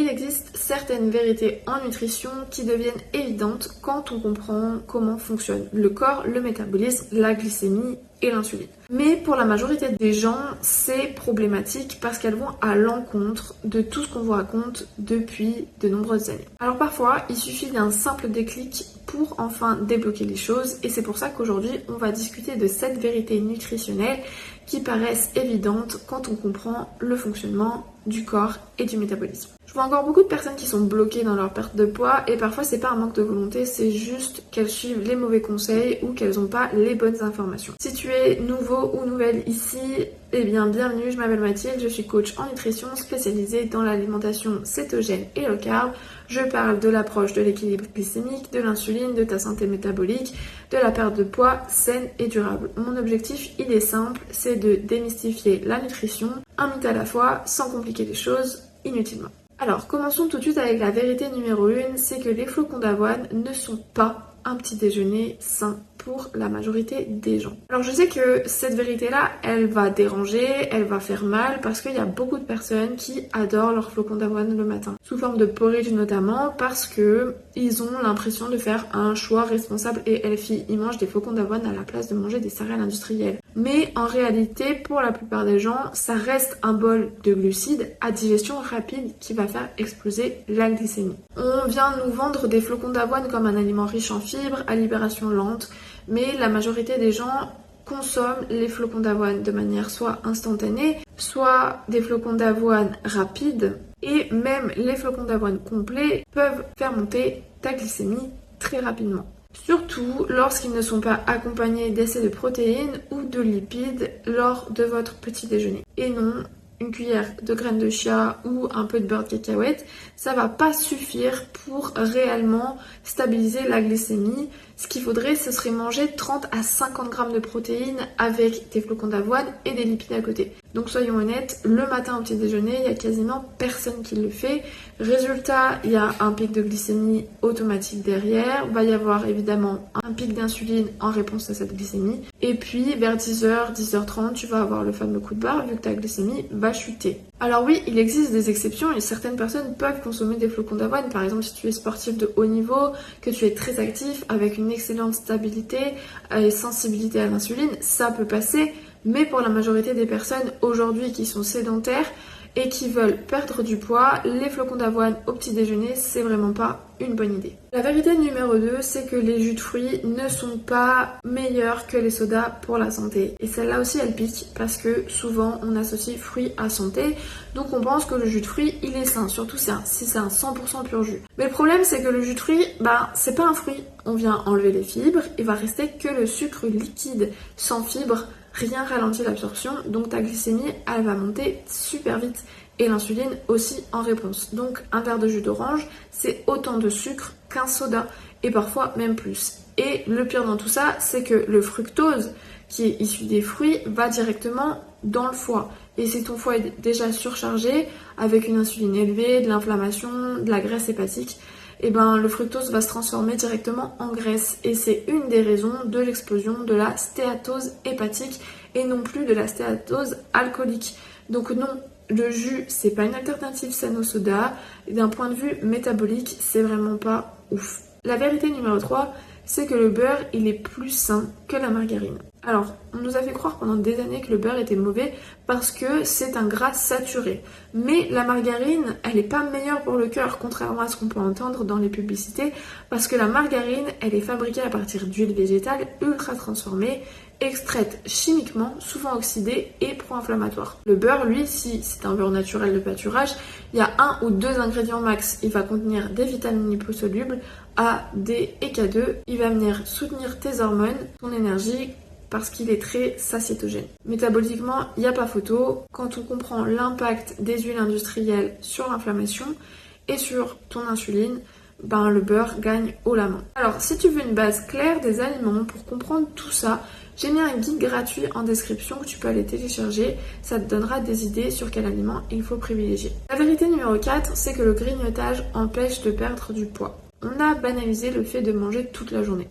Il existe certaines vérités en nutrition qui deviennent évidentes quand on comprend comment fonctionne le corps, le métabolisme, la glycémie et l'insuline. Mais pour la majorité des gens, c'est problématique parce qu'elles vont à l'encontre de tout ce qu'on vous raconte depuis de nombreuses années. Alors parfois, il suffit d'un simple déclic pour enfin débloquer les choses et c'est pour ça qu'aujourd'hui, on va discuter de 7 vérités nutritionnelles qui paraissent évidentes quand on comprend le fonctionnement du corps et du métabolisme. Je vois encore beaucoup de personnes qui sont bloquées dans leur perte de poids et parfois c'est pas un manque de volonté, c'est juste qu'elles suivent les mauvais conseils ou qu'elles n'ont pas les bonnes informations. Si tu es nouveau ou nouvelle ici, eh bien bienvenue, je m'appelle Mathilde, je suis coach en nutrition spécialisée dans l'alimentation cétogène et low carb. Je parle de l'approche de l'équilibre glycémique, de l'insuline, de ta santé métabolique, de la perte de poids saine et durable. Mon objectif, il est simple, c'est de démystifier la nutrition, un mythe à la fois, sans compliquer les choses inutilement. Alors, commençons tout de suite avec la vérité numéro 1, c'est que les flocons d'avoine ne sont pas un petit déjeuner sain pour la majorité des gens. Alors je sais que cette vérité-là, elle va déranger, elle va faire mal parce qu'il y a beaucoup de personnes qui adorent leurs flocons d'avoine le matin, sous forme de porridge notamment, parce que ils ont l'impression de faire un choix responsable et healthy. Ils mangent des flocons d'avoine à la place de manger des céréales industrielles. Mais en réalité, pour la plupart des gens, ça reste un bol de glucides à digestion rapide qui va faire exploser la glycémie. On vient nous vendre des flocons d'avoine comme un aliment riche en fibres, à libération lente, mais la majorité des gens consomment les flocons d'avoine de manière soit instantanée, soit des flocons d'avoine rapides, et même les flocons d'avoine complets peuvent faire monter ta glycémie très rapidement. Surtout lorsqu'ils ne sont pas accompagnés d'essais de protéines ou de lipides lors de votre petit déjeuner. Et non, une cuillère de graines de chia ou un peu de beurre de cacahuète, ça va pas suffire pour réellement stabiliser la glycémie. Ce qu'il faudrait, ce serait manger 30 à 50 grammes de protéines avec des flocons d'avoine et des lipides à côté. Donc soyons honnêtes, le matin au petit déjeuner, il y a quasiment personne qui le fait. Résultat, il y a un pic de glycémie automatique derrière. Il va y avoir évidemment un pic d'insuline en réponse à cette glycémie. Et puis vers 10h, 10h30, tu vas avoir le fameux coup de barre vu que ta glycémie va chuter. Alors oui, il existe des exceptions et certaines personnes peuvent consommer des flocons d'avoine. Par exemple, si tu es sportif de haut niveau, que tu es très actif avec une excellente stabilité et sensibilité à l'insuline, ça peut passer. Mais pour la majorité des personnes aujourd'hui qui sont sédentaires et qui veulent perdre du poids, les flocons d'avoine au petit déjeuner, c'est vraiment pas une bonne idée. La vérité numéro 2, c'est que les jus de fruits ne sont pas meilleurs que les sodas pour la santé. Et celle-là aussi, elle pique parce que souvent, on associe fruits à santé. Donc on pense que le jus de fruits, il est sain, surtout si c'est un 100% pur jus. Mais le problème, c'est que le jus de fruits, c'est pas un fruit. On vient enlever les fibres, il va rester que le sucre liquide sans fibres. Rien ralentit l'absorption, donc ta glycémie, elle va monter super vite. Et l'insuline aussi en réponse. Donc un verre de jus d'orange, c'est autant de sucre qu'un soda, et parfois même plus. Et le pire dans tout ça, c'est que le fructose, qui est issu des fruits, va directement dans le foie. Et si ton foie est déjà surchargé, avec une insuline élevée, de l'inflammation, de la graisse hépatique, le fructose va se transformer directement en graisse. Et c'est une des raisons de l'explosion de la stéatose hépatique et non plus de la stéatose alcoolique. Donc non, le jus, c'est pas une alternative saine au soda. Et d'un point de vue métabolique, c'est vraiment pas ouf. La vérité numéro 3, c'est que le beurre, il est plus sain que la margarine. Alors, on nous a fait croire pendant des années que le beurre était mauvais parce que c'est un gras saturé. Mais la margarine, elle n'est pas meilleure pour le cœur, contrairement à ce qu'on peut entendre dans les publicités, parce que la margarine, elle est fabriquée à partir d'huile végétale ultra transformée, extraite chimiquement, souvent oxydée et pro-inflammatoire. Le beurre, lui, si c'est un beurre naturel de pâturage, il y a 1 ou 2 ingrédients max. Il va contenir des vitamines liposolubles, A, D et K2. Il va venir soutenir tes hormones, ton énergie, parce qu'il est très satiétogène. Métaboliquement, il n'y a pas photo. Quand on comprend l'impact des huiles industrielles sur l'inflammation et sur ton insuline, le beurre gagne haut la main. Alors, si tu veux une base claire des aliments pour comprendre tout ça, j'ai mis un guide gratuit en description que tu peux aller télécharger. Ça te donnera des idées sur quel aliment il faut privilégier. La vérité numéro 4, c'est que le grignotage empêche de perdre du poids. On a banalisé le fait de manger toute la journée.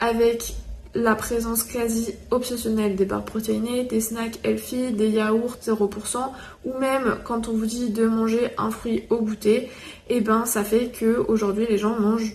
Avec la présence quasi obsessionnelle des barres protéinées, des snacks healthy, des yaourts 0%, ou même quand on vous dit de manger un fruit au goûter, et ben ça fait que aujourd'hui les gens mangent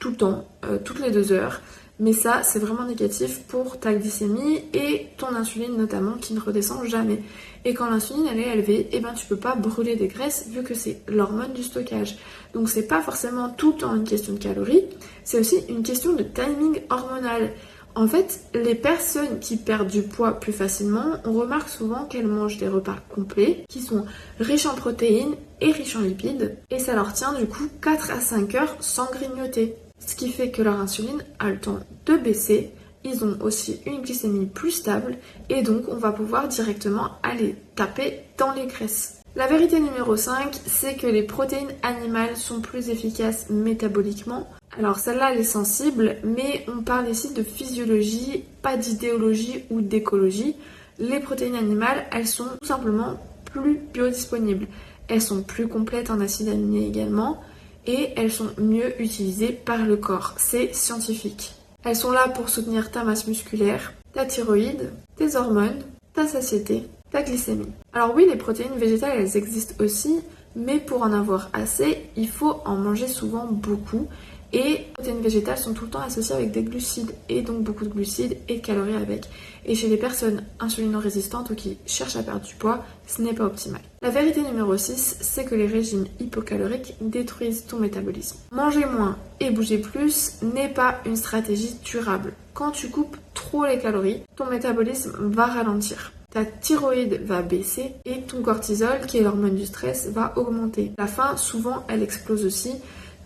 tout le temps, toutes les 2 heures. Mais ça, c'est vraiment négatif pour ta glycémie et ton insuline notamment qui ne redescend jamais. Et quand l'insuline elle est élevée, eh ben tu peux pas brûler des graisses vu que c'est l'hormone du stockage. Donc c'est pas forcément tout le temps une question de calories, c'est aussi une question de timing hormonal. En fait, les personnes qui perdent du poids plus facilement, on remarque souvent qu'elles mangent des repas complets qui sont riches en protéines et riches en lipides et ça leur tient du coup 4 à 5 heures sans grignoter. Ce qui fait que leur insuline a le temps de baisser, ils ont aussi une glycémie plus stable et donc on va pouvoir directement aller taper dans les graisses. La vérité numéro 5, c'est que les protéines animales sont plus efficaces métaboliquement. Alors celle-là elle est sensible, mais on parle ici de physiologie, pas d'idéologie ou d'écologie. Les protéines animales, elles sont tout simplement plus biodisponibles. Elles sont plus complètes en acides aminés également. Et elles sont mieux utilisées par le corps, c'est scientifique. Elles sont là pour soutenir ta masse musculaire, ta thyroïde, tes hormones, ta satiété, ta glycémie. Alors oui, les protéines végétales, elles existent aussi, mais pour en avoir assez, il faut en manger souvent beaucoup. Et les protéines végétales sont tout le temps associées avec des glucides, et donc beaucoup de glucides et de calories avec. Et chez les personnes insulino-résistantes ou qui cherchent à perdre du poids, ce n'est pas optimal. La vérité numéro 6, c'est que les régimes hypocaloriques détruisent ton métabolisme. Manger moins et bouger plus n'est pas une stratégie durable. Quand tu coupes trop les calories, ton métabolisme va ralentir. Ta thyroïde va baisser et ton cortisol, qui est l'hormone du stress, va augmenter. La faim, souvent, elle explose aussi.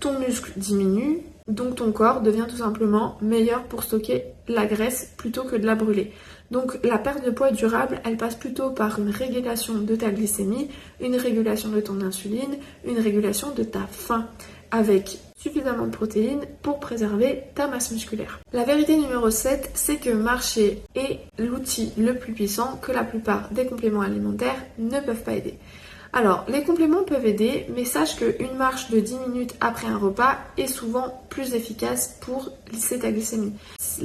Ton muscle diminue, donc ton corps devient tout simplement meilleur pour stocker la graisse plutôt que de la brûler. Donc la perte de poids durable, elle passe plutôt par une régulation de ta glycémie, une régulation de ton insuline, une régulation de ta faim, avec suffisamment de protéines pour préserver ta masse musculaire. La vérité numéro 7, c'est que marcher est l'outil le plus puissant que la plupart des compléments alimentaires ne peuvent pas aider. Alors, les compléments peuvent aider, mais sache qu'une marche de 10 minutes après un repas est souvent plus efficace pour lisser ta glycémie.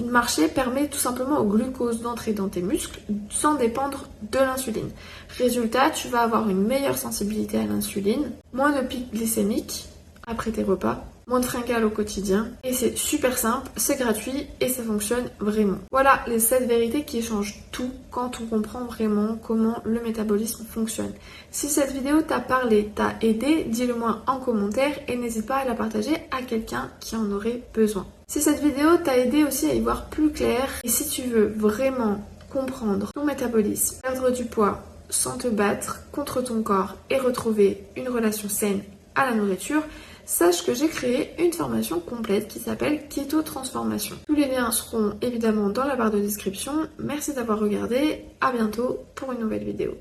Marcher permet tout simplement au glucose d'entrer dans tes muscles sans dépendre de l'insuline. Résultat, tu vas avoir une meilleure sensibilité à l'insuline, moins de pics glycémiques après tes repas, moins de fringales au quotidien, et c'est super simple, c'est gratuit et ça fonctionne vraiment. Voilà les 7 vérités qui changent tout quand on comprend vraiment comment le métabolisme fonctionne. Si cette vidéo t'a parlé, t'a aidé, dis-le moi en commentaire et n'hésite pas à la partager à quelqu'un qui en aurait besoin. Si cette vidéo t'a aidé aussi à y voir plus clair et si tu veux vraiment comprendre ton métabolisme, perdre du poids sans te battre contre ton corps et retrouver une relation saine à la nourriture, sache que j'ai créé une formation complète qui s'appelle Keto Transformation. Tous les liens seront évidemment dans la barre de description. Merci d'avoir regardé, à bientôt pour une nouvelle vidéo.